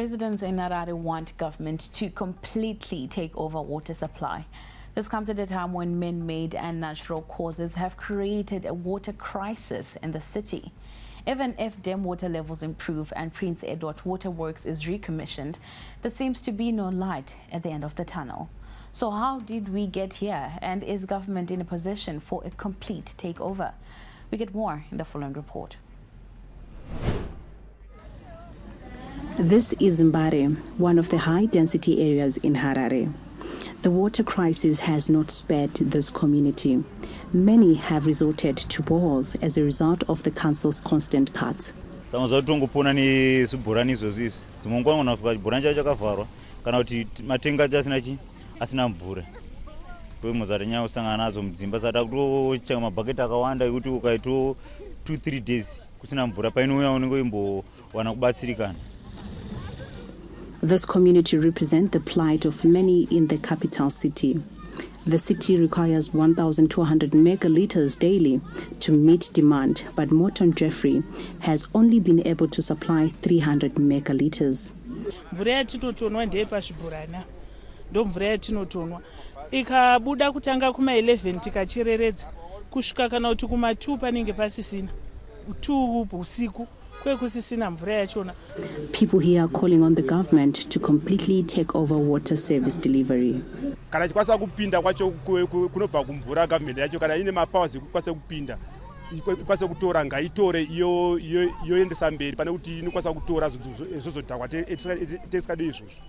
Residents in Harare want government to completely take over water supply. This comes at a time when man-made and natural causes have created a water crisis in the city. Even if dam water levels improve and Prince Edward Waterworks is recommissioned, there seems to be no light at the end of the tunnel. So how did we get here, and is government in a position for a complete takeover? We get more in the following report. This is Mbare, one of the high-density areas in Harare. The water crisis has not spared this community. Many have resorted to boreholes as a result of the council's constant cuts. This community represents the plight of many in the capital city. The city requires 1,200 megaliters daily to meet demand, but Morton Jeffrey has only been able to supply 300 megaliters. Ikabuda kutanga kuma 11 tikachereredza kusvika kana kuti kuma 2 panenge pasisina 2 usiku kwekusisina mvura yachona. People here are calling on the government to completely take over water service delivery. Kana chikwasa kupinda kwacho kunobva kumvura government yacho kana ine mapowers ekukwasa kupinda ikwasa kutora ngaitore iyo yoendesa mberi pane kuti inokwasa kutora zvozodhakwa tesikade izvozvo.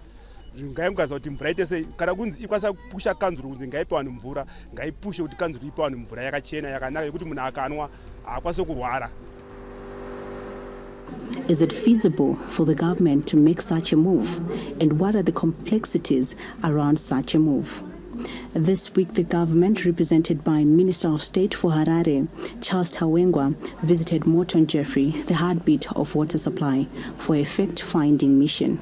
Ngaimgaza kuti mvura itese kana kunzi ikwasa kupusha kanzuru kunzi ngaipe vanhu mvura ngaipushe kuti kanzuru ipe vanhu mvura yakachena yakanaka yekuti munhu akanwa haakwanise kurwara. Is it feasible for the government to make such a move? And what are the complexities around such a move? This week, the government, represented by Minister of State for Harare, Charles Tawengwa, visited Morton Jeffrey, the heartbeat of water supply, for a fact-finding mission.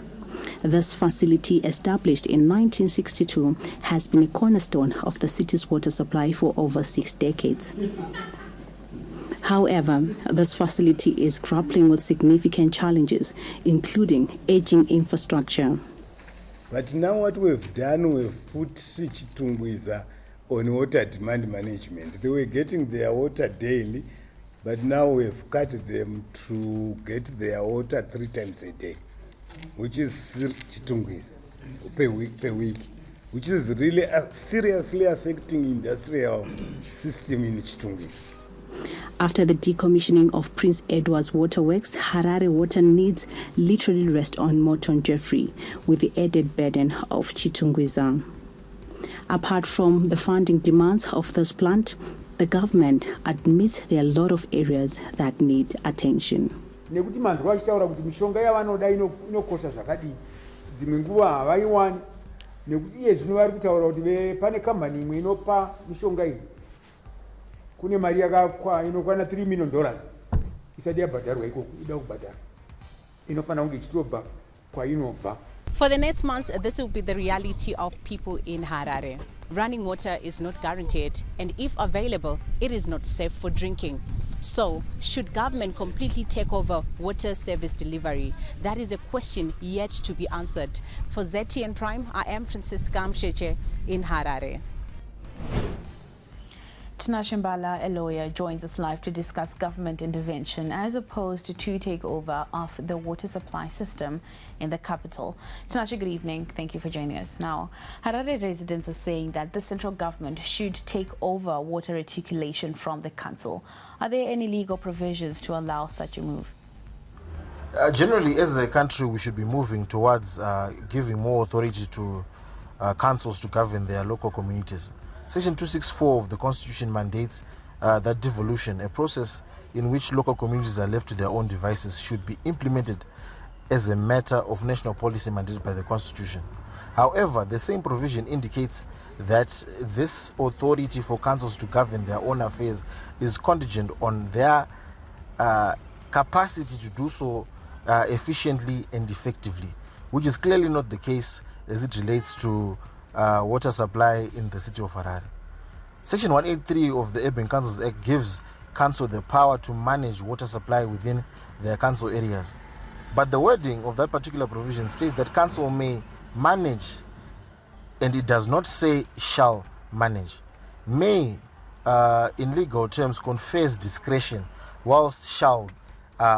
This facility, established in 1962, has been a cornerstone of the city's water supply for over 6 decades. However, this facility is grappling with significant challenges, including aging infrastructure. But now what we've done, we've put Chitungwiza on water demand management. They were getting their water daily, but now we've cut them to get their water 3 times a day, which is Chitungwiza per week, which is really seriously affecting industrial system in Chitungwiza. After the decommissioning of Prince Edward's Waterworks, Harare water needs literally rest on Morton Jeffrey with the added burden of Chitungwiza. Apart from the funding demands of this plant, the government admits there are a lot of areas that need attention. Nekuti manzwa achitaura kuti mishonga yavanoda inokosha zvakadii dzimwe nguva havaiwani nekuti iye zvino vari kutaura kuti pane kambani imwe inopa mishonga iyi kune mari inokwana $3 million isati yabhadharwa ikoko ida kubhadharwa inofanira kunge ichitobva kwainobva. For the next months, this will be the reality of people in Harare. Running water is not guaranteed, and if available, it is not safe for drinking. So, should government completely take over water service delivery? That is a question yet to be answered. For ZTN Prime, I am Francisca Msheche in Harare. Tinashe Mbala, a lawyer, joins us live to discuss government intervention as opposed to takeover of the water supply system in the capital. Tinashe, good evening. Thank you for joining us. Now, Harare residents are saying that the central government should take over water reticulation from the council. Are there any legal provisions to allow such a move? Generally, as a country, we should be moving towards giving more authority to councils to govern their local communities. Section 264 of the Constitution mandates that devolution, a process in which local communities are left to their own devices, should be implemented as a matter of national policy mandated by the Constitution. However, the same provision indicates that this authority for councils to govern their own affairs is contingent on their capacity to do so efficiently and effectively, which is clearly not the case as it relates to water supply in the city of Harare. Section 183 of the Urban Councils Act gives council the power to manage water supply within their council areas. But the wording of that particular provision states that council may manage, and it does not say shall manage. May, in legal terms, confers discretion, whilst shall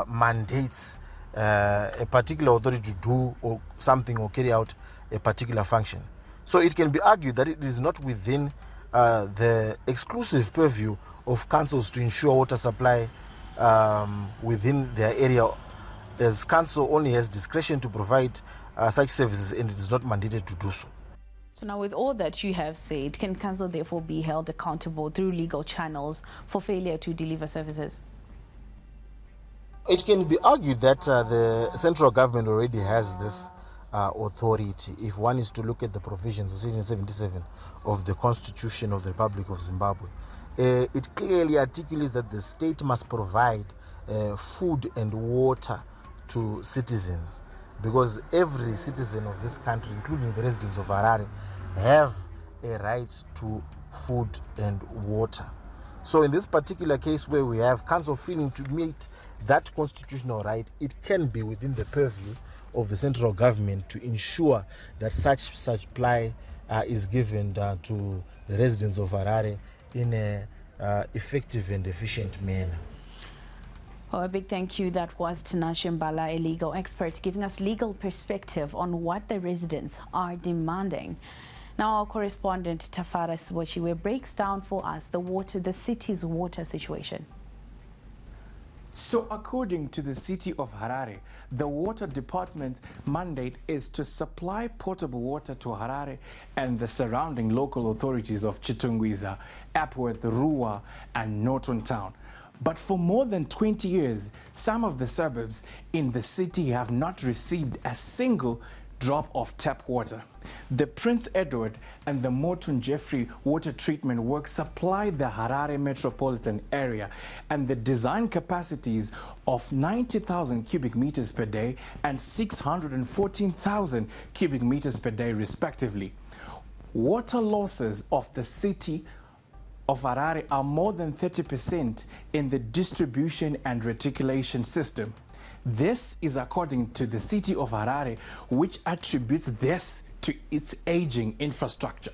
mandates a particular authority to do or something or carry out a particular function. So it can be argued that it is not within the exclusive purview of councils to ensure water supply within their area, as council only has discretion to provide such services, and it is not mandated to do so. So now, with all that you have said, can council therefore be held accountable through legal channels for failure to deliver services? It can be argued that the central government already has this authority. If one is to look at the provisions of Section 77 of the Constitution of the Republic of Zimbabwe, it clearly articulates that the state must provide food and water to citizens, because every citizen of this country, including the residents of Harare, have a right to food and water. So in this particular case, where we have council failing to meet that constitutional right, it can be within the purview of the central government to ensure that such supply is given to the residents of Harare in a effective and efficient manner. Well, a big thank you. That was Tinashe Mbala, a legal expert, giving us legal perspective on what the residents are demanding. Now, our correspondent Tafara Swochiwe breaks down for us the city's water situation. So according to the city of Harare, the water department's mandate is to supply potable water to Harare and the surrounding local authorities of Chitungwiza, Epworth, Ruwa, and Norton Town. But for more than 20 years, some of the suburbs in the city have not received a single drop of tap water. The Prince Edward and the Morton Jeffrey water treatment works supply the Harare metropolitan area, and the design capacities of 90,000 cubic meters per day and 614,000 cubic meters per day respectively. Water losses of the city of Harare are more than 30% in the distribution and reticulation system. This is according to the city of Harare, which attributes this to its aging infrastructure.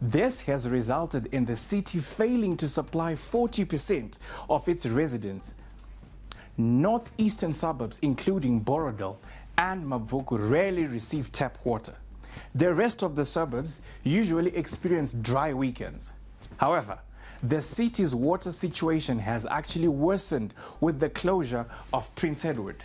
This has resulted in the city failing to supply 40% of its residents. Northeastern suburbs, including Borodale and Mavuku, rarely receive tap water. The rest of the suburbs usually experience dry weekends. However, the city's water situation has actually worsened with the closure of Prince Edward.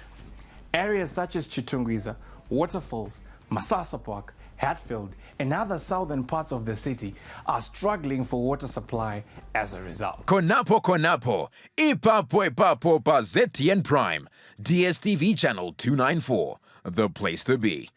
Areas such as Chitungwiza, Waterfalls, Masasa Park, Hatfield, and other southern parts of the city are struggling for water supply as a result. Konapo, ipapo pa ZTN Prime, DSTV channel 294, the place to be.